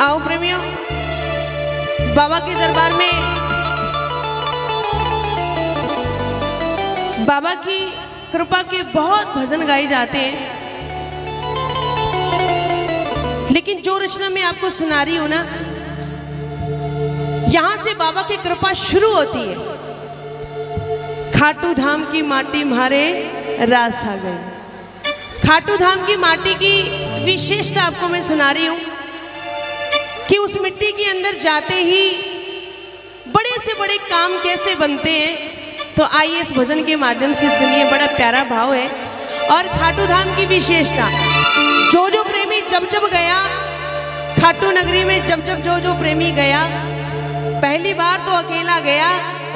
आओ प्रेमियों, बाबा के दरबार में बाबा की कृपा के बहुत भजन गाए जाते हैं, लेकिन जो रचना मैं आपको सुना रही हूं ना, यहां से बाबा की कृपा शुरू होती है। खाटू धाम की माटी म्हारे रास आ गई। खाटू धाम की माटी की विशेषता आपको मैं सुना रही हूं कि उस मिट्टी के अंदर जाते ही बड़े से बड़े काम कैसे बनते हैं। तो आइए इस भजन के माध्यम से सुनिए, बड़ा प्यारा भाव है। और खाटू धाम की विशेषता, जो प्रेमी जब गया खाटू नगरी में, जब जो प्रेमी गया, पहली बार तो अकेला गया,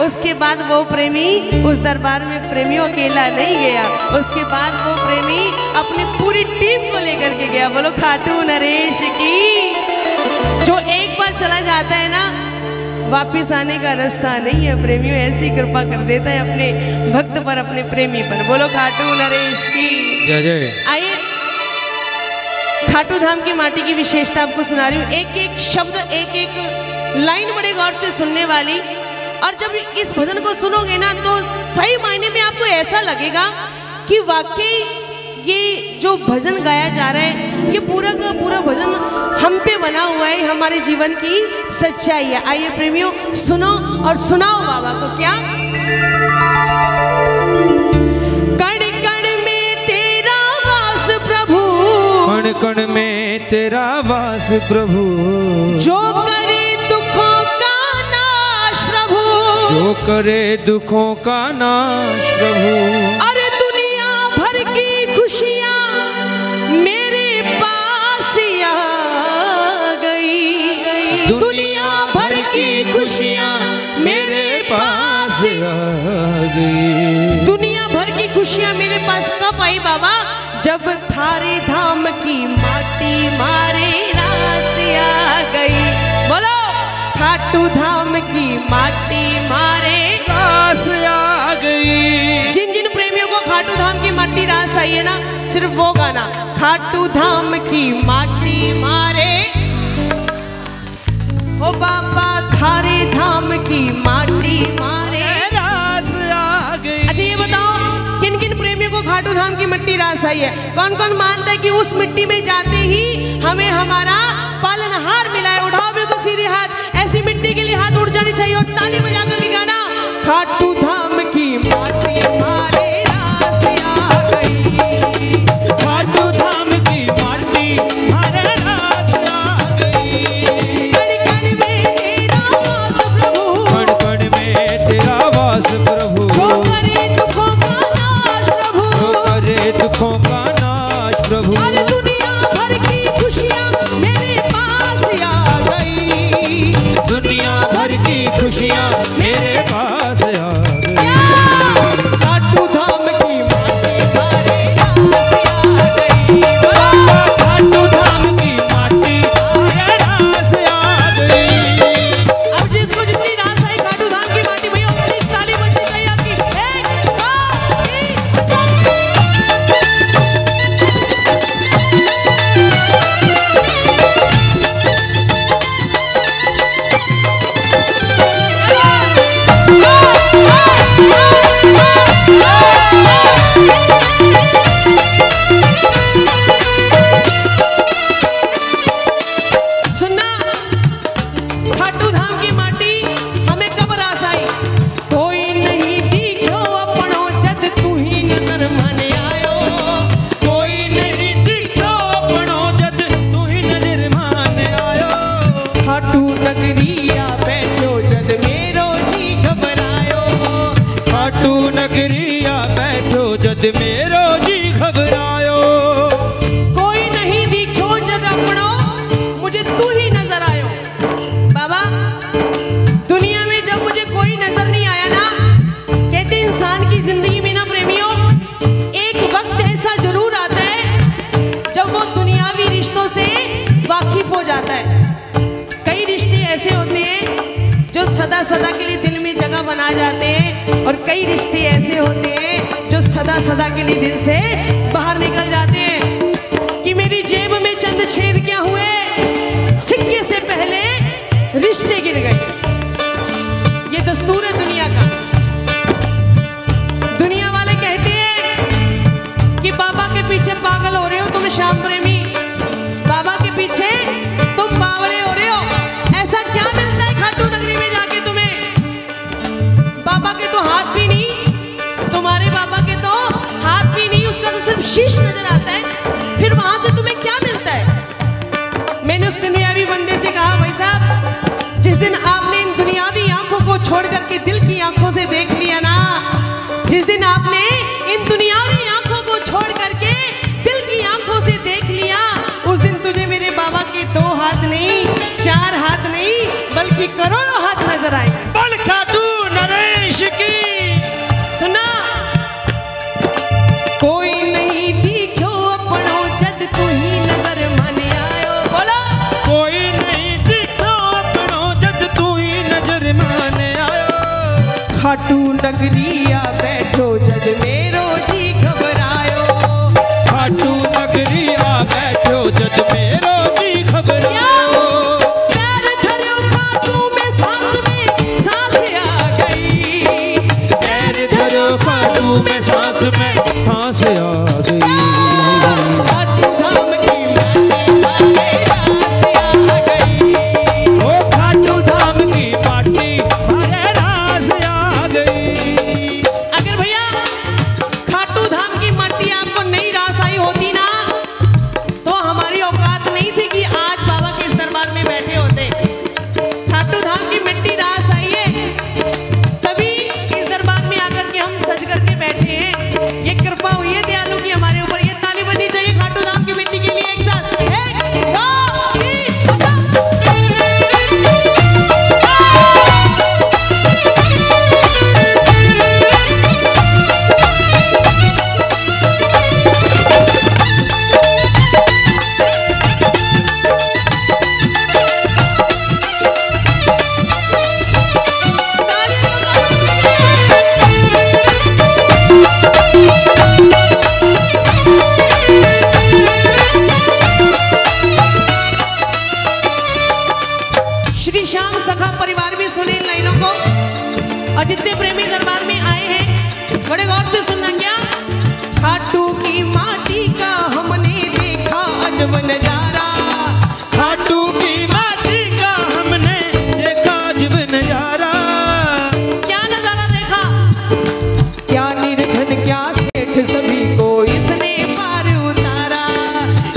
उसके बाद वो प्रेमी उस दरबार में प्रेमियों अकेला नहीं गया, उसके बाद वो प्रेमी अपनी पूरी टीम को लेकर के गया। बोलो खाटू नरेश की। जो एक बार चला जाता है ना, वापिस आने का रास्ता नहीं है। प्रेमियों ऐसी कृपा कर देता है अपने भक्त पर, अपने प्रेमी पर। बोलो खाटू नरेश की जय जय। आइए खाटू धाम की माटी की विशेषता आपको सुना रही हूँ, एक एक शब्द, एक एक लाइन बड़े गौर से सुनने वाली। और जब इस भजन को सुनोगे ना, तो सही मायने में आपको ऐसा लगेगा कि वाकई ये जो भजन गाया जा रहा है, ये पूरा का पूरा भजन हम पे बना हुआ है, हमारे जीवन की सच्चाई है। आइए प्रेमियों, सुनो और सुनाओ बाबा को। क्या कण कण में तेरा वास प्रभु, कण कण में तेरा वास प्रभु, जो करे दुखों का नाश प्रभु, जो करे दुखों का नाश प्रभु। अरे दुनिया भर की खुशियाँ मेरे पास आ गई, दुनिया भर की खुशियाँ मेरे पास आ गई। दुनिया भर की खुशियाँ मेरे पास कब आई बाबा? जब थारे धाम की माटी मारे रास आ गई। बोलो खाटू धाम की माटी मारे रास आ गई। जिन जिन प्रेमियों को खाटू धाम की माटी रास आई है ना, सिर्फ वो गाना, खाटू धाम की माटी मारे, ओ बाबा थारे धाम की माटी मारे रास आ गई। अच्छा ये बताओ, किन किन प्रेमियों को खाटू धाम की मिट्टी रास आई है? कौन कौन मानता है कि उस मिट्टी में जाते ही हमें हमारा पालनहार मिला है? उठाओ बिल्कुल सीधे हाथ, ऐसी मिट्टी के लिए हाथ उठ जाने चाहिए। और ताली बजाकर भी गाना, खाटू धाम की माटी हमारे रास आ गई, खाटू धाम की माटी हमारे रास आ गई। कण कण में तेरा वास प्रभु, कण कण में तेरा वास प्रभु, जो करे दुखों का नाश प्रभु, जो करे दुखों का नाश प्रभु। अरे दुनिया भर की खुशियाँ मेरे पास आ गई, दुनिया भर की खुशियाँ मेरे पास आ गई। खाटू धाम की माटी हमारे रास आ गई। खाटू धाम की माटी हमारे रास आ गई। अब जिसको जितनी रास आई खाटू धाम की माटी, भैया उतनी ताली बजनी चाहिए आपकी। एक, दो, तीन। सुनना, खाटू धाम की माटी हमें कब रास आई? कोई नहीं दिखो अपनो जद तू ही नजर माने आयो, कोई नहीं दिखो अपनो जद तू ही नजर माने आयो। खाटू नगरिया बैठो जद मेरो जी घबरायो, खाटू नगरिया बैठो जद मेरो जी घबरायो। कोई नहीं दिखो जद अपनो मुझे तू ही नजर आयो। बाबा दुनिया में जब मुझे कोई नजर नहीं आया ना, कहते इंसान की जिंदगी में ना प्रेमियों, एक वक्त ऐसा जरूर आता है जब वो दुनियावी रिश्तों से वाकिफ हो जाता है। कई रिश्ते ऐसे होते हैं जो सदा सदा के लिए दिल में जगह बना जाते हैं, और कई रिश्ते ऐसे होते हैं जो सदा सदा के लिए दिल से बाहर निकल जाते हैं। कि मेरी जेब में चंद छेद क्या हुए, सिक्के से दुनियावी बंदे से कहा, भाई साहब जिस दिन आपने इन दुनियावी आंखों को छोड़ करके दिल की आंखों से देख लिया ना, जिस दिन आपने इन दुनियावी आंखों को छोड़ करके दिल की आंखों से देख लिया, उस दिन तुझे मेरे बाबा के 2 हाथ नहीं, 4 हाथ नहीं, बल्कि करोड़ों हाथ नजर आएंगे। बल खाटू नरेश की सुना, कोई नहीं दिखो अपनो जद तू ही नजर माने आयो। बोलो, कोई नहीं दिखो अपनो जद तू ही नजर माने आयो। खाटू नगरिया बैठो जद मेरो जी घबरायो। खाटू नगरिया बैठो जद मेरो जी घबरायो। पैर धरो खाटू में सांस आ गई। पैर धरो खाटू में सांस आ गई। खाटू धाम की माटी आ गई। ओ खाटू धाम की माटी मारे रास आ गई। अगर भैया खाटू धाम की माटी आपको नहीं रास आई होती ना, तो हमारी औकात नहीं थी कि आज बाबा के इस दरबार में बैठे होते। खाटू धाम की मिट्टी रास आई है, तभी इस दरबार में आकर के हम सज करके बैठे हैं। ये कृपा हुई है दयालु की हमारे ऊपर। ये ताली बजनी चाहिए खाटू धाम की मिट्टी के लिए। एक साथ 1 2 3 श्री श्याम सखा परिवार भी सुने इन लाइनों को, और जितने प्रेमी दरबार में आए हैं बड़े गौर से सुनना। क्या खाटू की माटी का हमने देखा अजब नजारा। खाटू की माटी का हमने देखा अजब नजारा। क्या नजारा देखा, क्या निर्धन क्या सेठ सभी को इसने पार उतारा।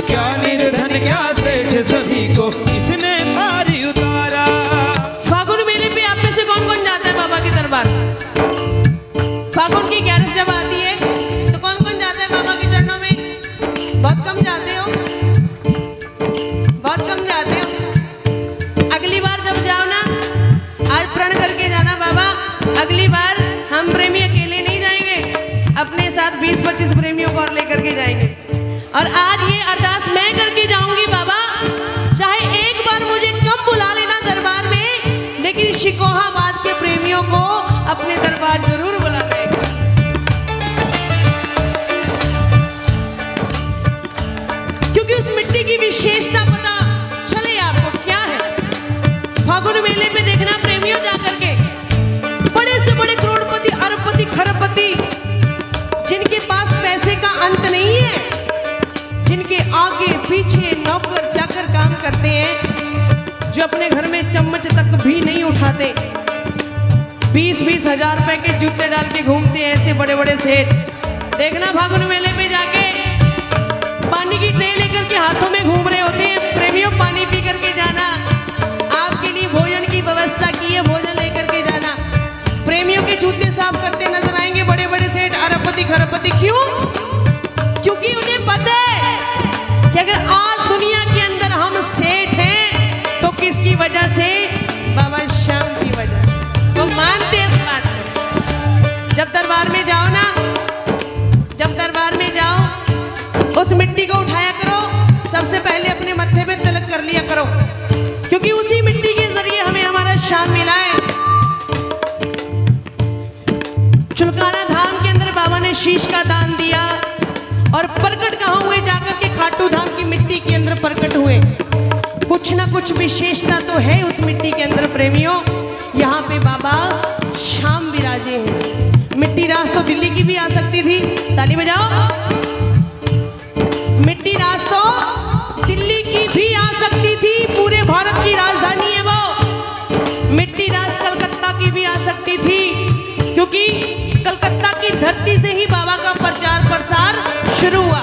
क्या निर्धन क्या सेठ सभी को इसने पार उतारा। फागुन मेले पे आप में से कौन कौन जाता है बाबा के दरबार? फागुन की 11 जब आती है तो कौन कौन जाता है बाबा के चरणों में? बहुत कम जाते हो, बहुत कम जाते हो। अगली बार जब जाओ ना, आज प्रण करके जाना, बाबा अगली बार हम प्रेमी अकेले नहीं जाएंगे, अपने साथ 20-25 प्रेमियों को और लेकर के जाएंगे। और आज ये अरदास मैं करके जाऊंगी, बाबा चाहे एक बार मुझे कम बुला लेना दरबार में, लेकिन शिकोहाबाद के प्रेमियों को अपने दरबार जरूर बुलाना है। क्योंकि उस मिट्टी की विशेषता पता चले आपको क्या है। फागुन मेले पे देखना प्रेमियों जाकर के, बड़े से बड़े करोड़पति, अरबपति, खरबपति, जिनके पास पैसे का अंत नहीं है, जिनके आगे पीछे नौकर चाकर काम करते हैं, जो अपने घर में चम्मच तक भी नहीं उठाते, 20-20 हजार रुपए के जूते डाल के घूमते हैं ऐसे बड़े बड़े सेठ। देखना फागुन मेले पे जाके पानी की ट्रे लेकर के हाथों में घूम रहे होते हैं। प्रेमियों पानी पी करके जाना, आपके लिए भोजन की व्यवस्था की है, भोजन लेकर के जाना। प्रेमियों के जूते साफ करते नजर आएंगे बड़े बड़े सेठ, अरबपति, खरबपति। क्यों? क्योंकि उन्हें पता है कि अगर आज दुनिया के अंदर हम सेठ हैं तो किसकी वजह से? बाबा श्याम की वजह से। वो मानते हैं इस बात को। जब दरबार में जाओ ना, जब दरबार में जाओ, उस मिट्टी को उठाया करो, सबसे पहले अपने मत्थे पे तिलक कर लिया करो, क्योंकि उसी मिट्टी के जरिए हमें हमारा श्याम मिला है। चुलकाना धाम के अंदर बाबा ने शीश का दान दिया, और प्रकट कहाँ हुए? जाकर के खाटू धाम की मिट्टी के अंदर प्रकट हुए। कुछ ना कुछ विशेषता तो है उस मिट्टी के अंदर प्रेमियों। यहाँ पे बाबा श्याम विराजे हैं। मिट्टी रास तो दिल्ली की भी आ सकती थी, ताली बजाओ। मिट्टी रास तो दिल्ली की भी आ सकती थी, पूरे भारत की राजधानी है वो। मिट्टी रास कलकत्ता की भी आ सकती थी, क्योंकि कलकत्ता की धरती से ही बाबा का प्रचार प्रसार शुरू हुआ।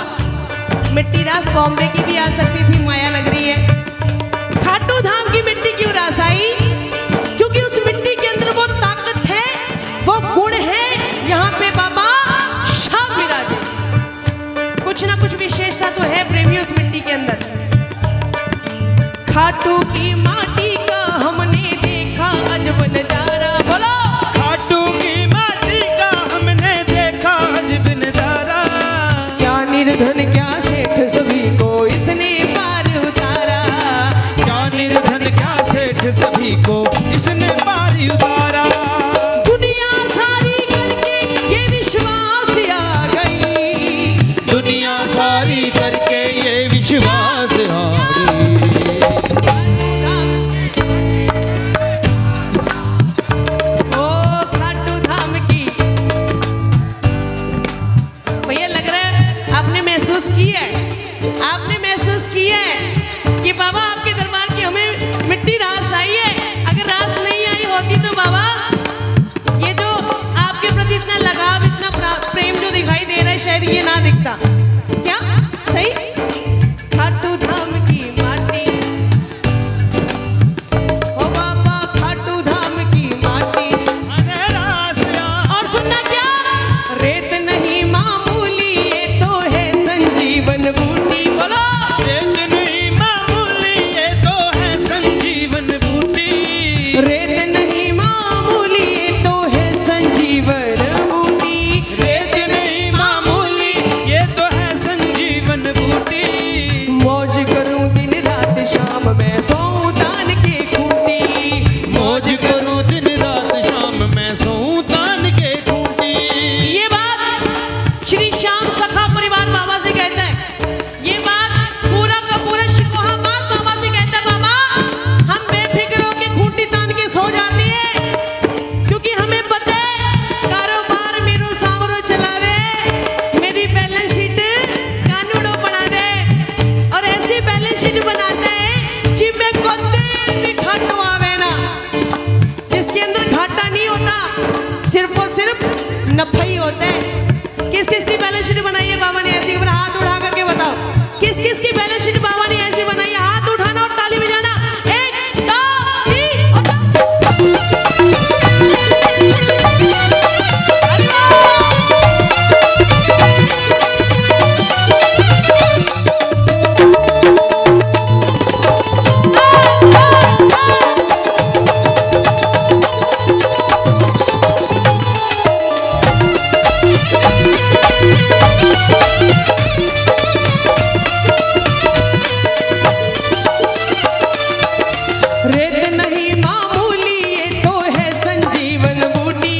मिट्टी रास बॉम्बे की भी आ सकती थी, माया नगरी है। क्यों रासाई? क्योंकि उस मिट्टी के अंदर वो ताकत है, वो गुण है, यहाँ पे बाबा शाम विराजे। कुछ ना कुछ विशेषता तो है प्रेमी उस मिट्टी के अंदर। खाटू की माटी का हमने देखा अजब नजारा। बोलो, खाटू की माटी का हमने देखा अजब नजारा। क्या निर्धन क्या सेठ सभी को इसने पार उतारा। क्या निर्धन क्या सेठ सभी को इसने पार उतारा। दुनिया सारी करके ये विश्वास आ गई। दुनिया सारी करके ये विश्वास आ गई। ओ खाटू धाम की भैया, लग रहा है आपने महसूस किया है, आपने महसूस किया है कि बाबा आपके दरबार की हमें मिट्टी रास आई है। अगर रास नहीं आई होती तो बाबा ये जो आपके प्रति इतना लगाव, इतना प्रेम जो दिखाई दे रहा है, शायद ये ना दिखता। क्या सही? खाटू धाम की माटी, ओ बाबा खाटू धाम की माटी। और सुनना क्या, रेत नहीं मामूली ये तो है संजीवन बूटी। बोलो, रेत नहीं मामूली ये तो है संजीवन बूटी। रेत नहीं मामूली ये तो है संजीवन बूटी। रेत नहीं मामूली ये तो है संजीवन बूटी। मौज करूं दिन रात शाम मैं सोऊं तान के खूंटी। मौज करूं दिन रात शाम मैं सोऊं तान के खूंटी। ये बात श्री श्याम सखा परिवार बाबा से कहता है। ये बात पूरा का पूरा शिकोहाबाद बाबा से कहता है। बाबा हम बेफिक्र होके खूंटी तान के सो जाते हैं, क्योंकि हमें पता है कारोबार मेरो सावरो चलावे, मेरी बैलेंस शीट कानूनो बना दे। और ऐसी बैलेंस शीट बनाते हैं जिसमें कोते भी घाटो आवे ना, जिसके अंदर घाटा नहीं होता, सिर्फ और सिर्फ नफा ही होता है। किस किस की बैलेंस शीट बनाई है बाबा ने ऐसी? एक बार हाथ उठा करके बताओ, किस किस की बैलेंस शीट बाबा ने ऐसी बनाई है? हाथ उठाना और ताली बजाना। 1 2 3 और रेत नहीं मामूली ये तो है संजीवन बूटी।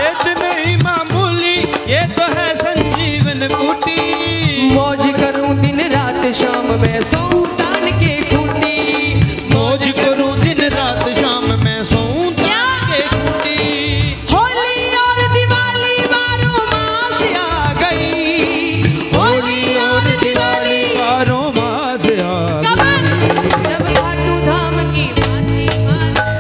रेत नहीं मामूली ये तो है संजीवन बूटी। मौज करूं दिन रात शाम मैं सोऊं तान के खूंटी। मौज करूं दिन रात शाम मैं सोऊं तान के खूंटी। होली और दिवाली बारों मास आ गई। होली और दिवाली बारों मास आ कब? जब खाटू धाम की माटी मारे,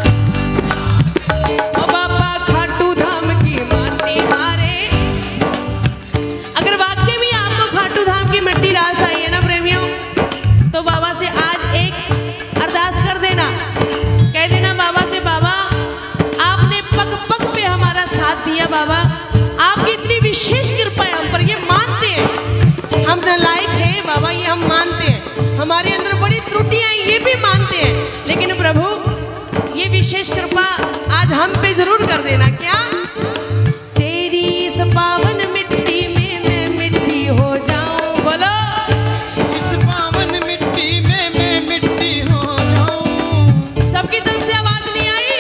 ओ बाबा खाटू धाम की माटी मारे। अगर वाकई में आपको खाटू धाम की मिट्टी रास आई है ना प्रेमियों, तो बाबा से आज एक अरदास कर देना, कह देना बाबा से, बाबा आपने पग पग पे हमारा साथ दिया। बाबा आपकी इतनी विशेष कृपा है हम पर, ये मानते हैं हम नालायक हैं बाबा, ये हम मानते हैं, हमारे अंदर बड़ी त्रुटियां हैं ये भी मानते हैं, लेकिन प्रभु ये विशेष कृपा आज हम पे जरूर कर देना। क्या? तेरी इस पावन मिट्टी में मैं मिट्टी हो जाऊं। बोलो, इस पावन मिट्टी में मैं मिट्टी हो जाऊं। सबकी तरफ से आवाज नहीं आई?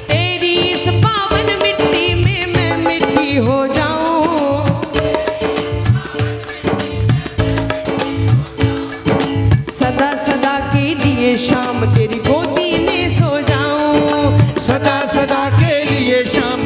तेरी इस पावन मिट्टी में मैं मिट्टी हो जाऊं। सदा सदा के लिए शाम तेरी गोदी में सो जाऊं। सदा सदा के लिए शाम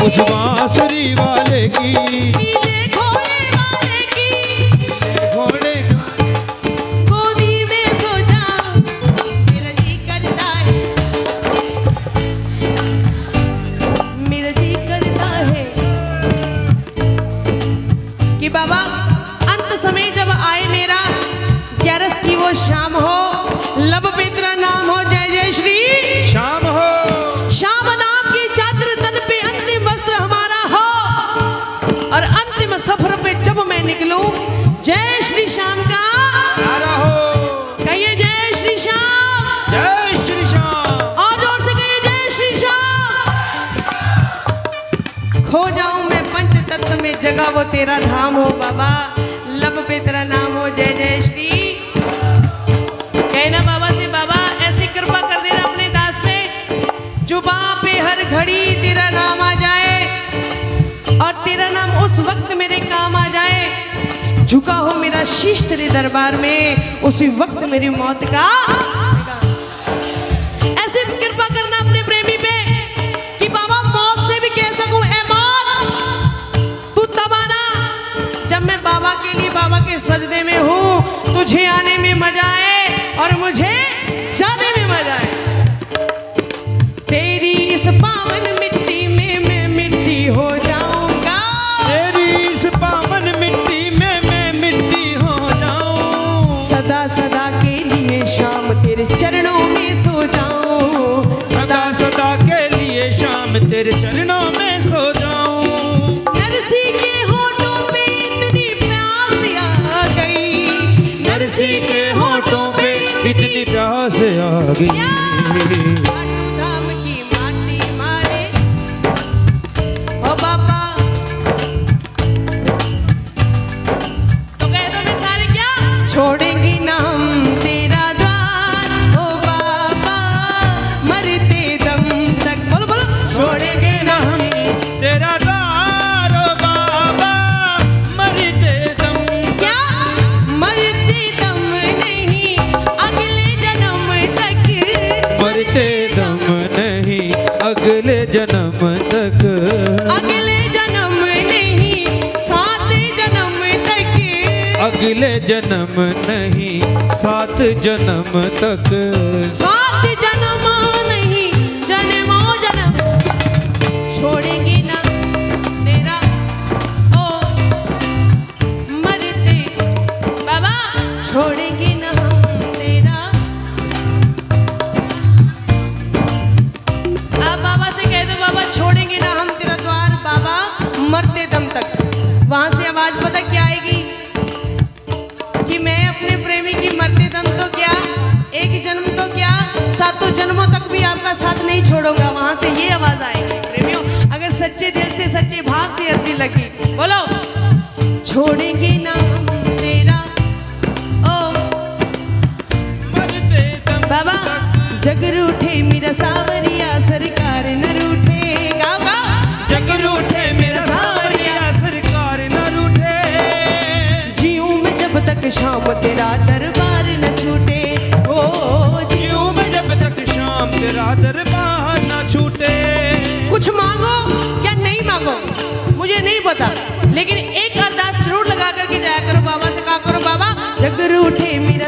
उस बांसुरी वाले की, नीले घोड़े वाले की, घोड़े गोदी में सो जाऊं मेरा जी करता है, मेरा जी करता है कि बाबा अंत समय जब आए मेरा, 11 की वो शाम हो, लब पे तेरा नाम हो, जय जय श्री शाम हो, श्याम नाम की चादर तन पे, अंतिम वस्त्र हमारा हो, और अंतिम सफर पे जब मैं निकलूं, जय श्री श्याम का नारा हो, कहिए जय श्री श्याम, जय श्री श्याम, और जोर से कहिए जय श्री श्याम। खो जाऊं मैं पंच तत्व में, जगह वो तेरा धाम हो बाबा, लब पे तेरा नाम हो, जय जय श्री। कहना बाबा से, बाबा ऐसी कृपा कर देना अपने दास पे, जुबां पे हर घड़ी तेरा नाम आ जाए, और तेरा नाम उस वक्त मेरे काम आ जाए, झुका हो मेरा शीश तेरे दरबार में, उसी वक्त मेरी मौत का। ऐसी कृपा करना अपने प्रेमी पे कि बाबा मौत से भी कह सकूं, ए मौत तू तब आना जब मैं बाबा के लिए बाबा के सजदे में हूं, तुझे आने में मजा आए और मुझे जाने में मजा आए। तेरी इस पावन मिट्टी में मैं मिट्टी हो जाऊंगा, तेरी इस पावन मिट्टी में मैं मिट्टी हो जाऊं, सदा सदा के लिए शाम तेरे चरणों में सो जाऊं, सदा सदा के लिए शाम तेरे चरणों में सो जाऊं। नरसी के होठों पे इतनी प्यास आ गई, नरसी के होठों पे इतनी प्यास आ गई, धाम की माटी मारे ओ बाबा, तो कह दो मैं सारे क्या छोड़ेंगे ना हम तेरा द्वार, ओ बाबा मरते दम तक, बोलो बोलो, छोड़ेंगे ना हम तेरा द्वार, ओ बाबा मरते दम, क्या मरते दम नहीं अगले जन्म तक, मरते दम नहीं अगले जन्म तक, अगले जन्म नहीं 7 जन्म तक, अगले जन्म नहीं 7 जन्म तक, 7 जन्म नहीं जन्मों जन्म, छोड़ेंगे ना तेरा ओ मरते बाबा, छोड़ेंगे ना हम तेरा। अब बाबा से कह दो, बाबा छोड़ेंगे ना हम तेरा द्वार, बाबा मरते दम तक। वहां से आवाज पता क्या आएगी कि मैं अपने प्रेमी की मरते दम तो क्या, 1 जन्म तो क्या, 7 जन्मों तक भी आपका साथ नहीं छोड़ूंगा। वहां से ये आवाज आएगी प्रेमियों, अगर सच्चे दिल से सच्चे भाव से अर्जी लगी, बोलो छोड़ेंगे ना हम तेरा ओ मरते दम बाबा, जग रूठे मेरा सावरिया सरकार न रूठे, गाओ गाओ, जग रूठे मेरा सावरिया सरकार न रूठे, जीऊं मैं जब तक शाम तेरा दरबार न छूटे, ओ जीऊं मैं जब तक शाम तेरा दरबार न छूटे। कुछ मांगो या नहीं मांगो मुझे नहीं पता, लेकिन एक अरदास जरूर लगा करके जाया करो, बाबा से कहा करो, बाबा जग रूठे मेरा